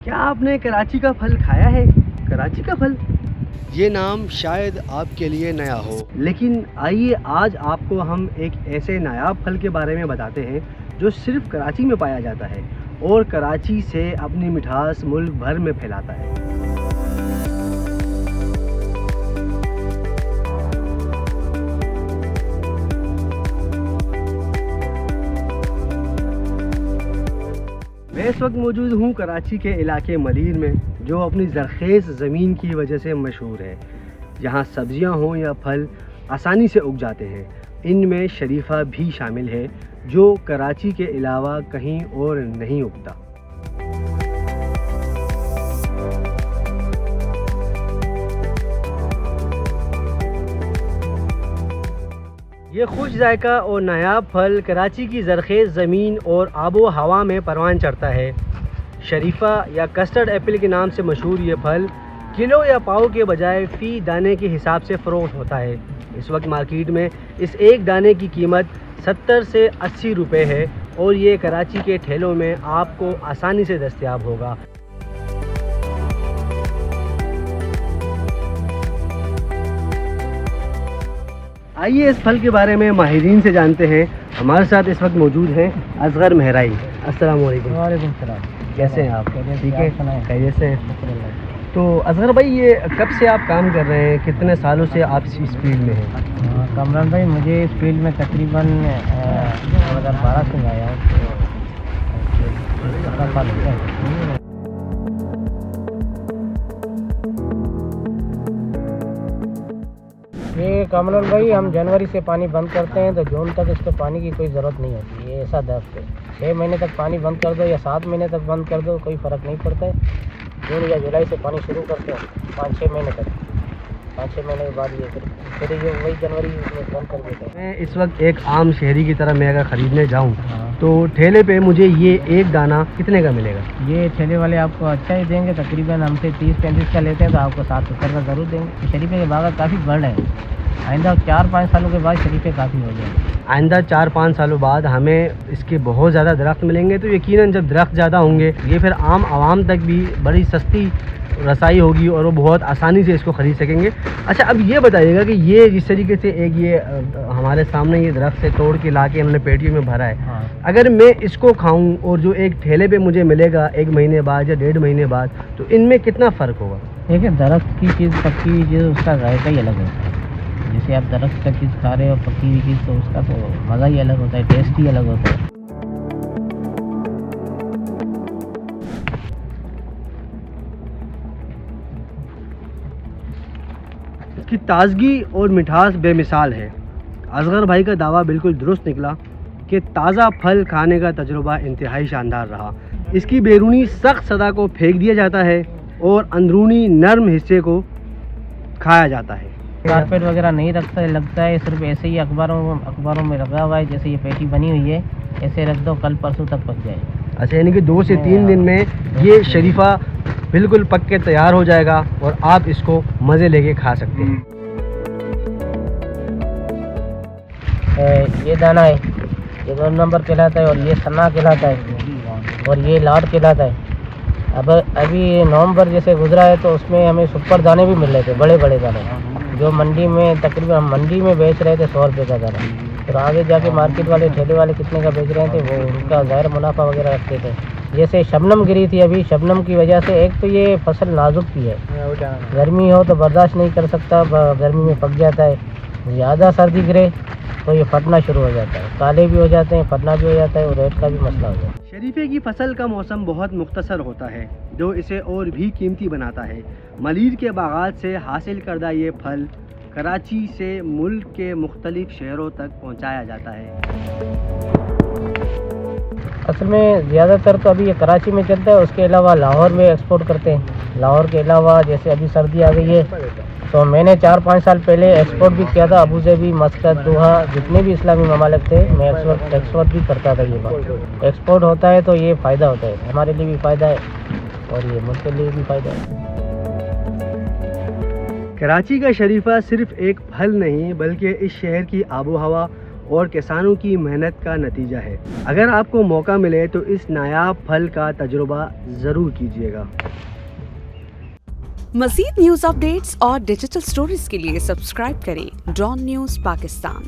क्या आपने कराची का फल खाया है? कराची का फल, ये नाम शायद आपके लिए नया हो, लेकिन आइए आज आपको हम एक ऐसे नायाब फल के बारे में बताते हैं जो सिर्फ कराची में पाया जाता है और कराची से अपनी मिठास मुल्क भर में फैलाता है। मैं इस वक्त मौजूद हूँ कराची के इलाके मलीर में, जो अपनी ज़रख़ेज़ ज़मीन की वजह से मशहूर है। यहाँ सब्जियाँ हों या फल आसानी से उग जाते हैं। इनमें शरीफा भी शामिल है, जो कराची के अलावा कहीं और नहीं उगता। ये खुश जायका और नायाब फल कराची की ज़रख़ेज़ ज़मीन और आबो हवा में परवान चढ़ता है। शरीफा या कस्टर्ड एप्पल के नाम से मशहूर ये फल किलो या पाव के बजाय फ़ी दाने के हिसाब से फ़रोख्त होता है। इस वक्त मार्केट में इस एक दाने की कीमत 70 से 80 रुपये है और ये कराची के ठेलों में आपको आसानी से दस्तयाब होगा। आइए इस फल के बारे में माहिरीन से जानते हैं। हमारे साथ इस वक्त मौजूद हैं असगर मेहराई। अस्सलाम वालेकुम। वालेकुम सलाम। कैसे हैं आप? ठीक है, खैरियत से हैं? तो असगर भाई, ये कब से आप काम कर रहे हैं? कितने सालों से आप इस फील्ड में हैं? कमरान भाई, मुझे इस फील्ड में तकरीबन 2012 से आया हूँ, तो 17 साल हो गए। ये कमरान भाई, हम जनवरी से पानी बंद करते हैं तो जून तक इसको पानी की कोई ज़रूरत नहीं होती। ये ऐसा दरख्त है, 6 महीने तक पानी बंद कर दो या 7 महीने तक बंद कर दो, कोई फ़र्क नहीं पड़ता है। जून या जुलाई से पानी शुरू करते हैं 5-6 महीने तक। 5-6 महीने के बाद ये फिर ये वही जनवरी में बंद कर देते हैं। मैं इस वक्त एक आम शहरी की तरह मैं अगर ख़रीदने जाऊँ तो ठेले पे मुझे ये एक दाना कितने का मिलेगा? ये ठेले वाले आपको अच्छा ही देंगे। तकरीबन हमसे 30-35 का लेते हैं तो आपको 7-70 का ज़रूर देंगे। शरीफे के बाग़ काफ़ी बड़ है। आइंदा 4-5 सालों के बाद शरीफे काफ़ी हो जाएंगे। आइंदा 4-5 सालों बाद हमें इसके बहुत ज़्यादा दरख्त मिलेंगे, तो यकीनन जब दरख्त ज़्यादा होंगे ये फिर आम आवाम तक भी बड़ी सस्ती रसाई होगी और वो बहुत आसानी से इसको ख़रीद सकेंगे। अच्छा, अब ये बताइएगा कि ये जिस तरीके से एक ये हमारे सामने ये दरख्त से तोड़ के ला के हमने पेटियों में भरा है, हाँ। अगर मैं इसको खाऊं और जो एक ठेले पे मुझे मिलेगा 1 महीने बाद या 1.5 महीने बाद, तो इनमें कितना फ़र्क होगा? देखिए, दरख्त की चीज़, पक्की हुई चीज़, उसका जायका ही अलग होता है। जैसे आप दरख्त का चीज़ खा रहे हो, पकी हुई चीज़, तो उसका तो मज़ा ही अलग होता है, टेस्ट ही अलग होता है। इसकी ताज़गी और मिठास बेमिसाल है। असगर भाई का दावा बिल्कुल दुरुस्त निकला कि ताज़ा फल खाने का तजुर्बा इंतहाई शानदार रहा। इसकी बैरूनी सख्त सदा को फेंक दिया जाता है और अंदरूनी नरम हिस्से को खाया जाता है। कारपेट वगैरह नहीं लगता है, सिर्फ ऐसे ही अखबारों में लगा हुआ है। जैसे ये पेटी बनी हुई है, ऐसे रख दो, कल परसों तक पक जाएगा। अच्छा, यानी कि 2 से 3 दिन में ये शरीफा बिल्कुल पक के तैयार हो जाएगा और आप इसको मज़े लेके खा सकते हैं। ये दाना है, ये 2 नंबर कहलाता है, और ये सन्ना कहलाता है, और ये लाट कहलाता है। अब अभी नवंबर जैसे गुजरा है तो उसमें हमें सुपर दाने भी मिल रहे थे, बड़े बड़े दाने, जो मंडी में तकरीबन हम मंडी में बेच रहे थे 100 रुपये का दाना। फिर आगे जाके मार्केट वाले, ठेले वाले कितने का बेच रहे थे, वो उनका ज़ाहिर मुनाफा वगैरह रखते थे। जैसे शबनम गिरी थी अभी, शबनम की वजह से एक तो ये फसल नाजुक भी है, गर्मी हो तो बर्दाश्त नहीं कर सकता, गर्मी में पक जाता है। ज़्यादा सर्दी गिरे तो ये फटना शुरू हो जाता है, काले भी हो जाते हैं, फटना भी हो जाता है, और रेट का भी मसला हो जाता है। शरीफे की फसल का मौसम बहुत मुख्तसर होता है, जो इसे और भी कीमती बनाता है। मलीर के बागात से हासिल करदा ये फल कराची से मुल्क के मुख्तलिफ शहरों तक पहुंचाया जाता है। असल में ज़्यादातर तो अभी ये कराची में चलता है, उसके अलावा लाहौर में एक्सपोर्ट करते हैं। लाहौर के अलावा जैसे अभी सर्दी आ गई है तो मैंने 4-5 साल पहले एक्सपोर्ट भी किया था। अबू धाबी, मस्कत, दोहा, जितने भी इस्लामी ममालिक थे, मैं एक्सपोर्ट भी करता था। ये बात एक्सपोर्ट होता है तो ये फ़ायदा होता है, हमारे लिए भी फ़ायदा है और ये मुल्क के लिए भी फ़ायदा है। कराची का शरीफा सिर्फ एक फल नहीं, बल्कि इस शहर की आबो हवा और किसानों की मेहनत का नतीजा है। अगर आपको मौका मिले तो इस नायाब फल का तजुर्बा ज़रूर कीजिएगा। मज़ीद न्यूज़ अपडेट्स और डिजिटल स्टोरीज के लिए सब्सक्राइब करें डॉन न्यूज़ पाकिस्तान।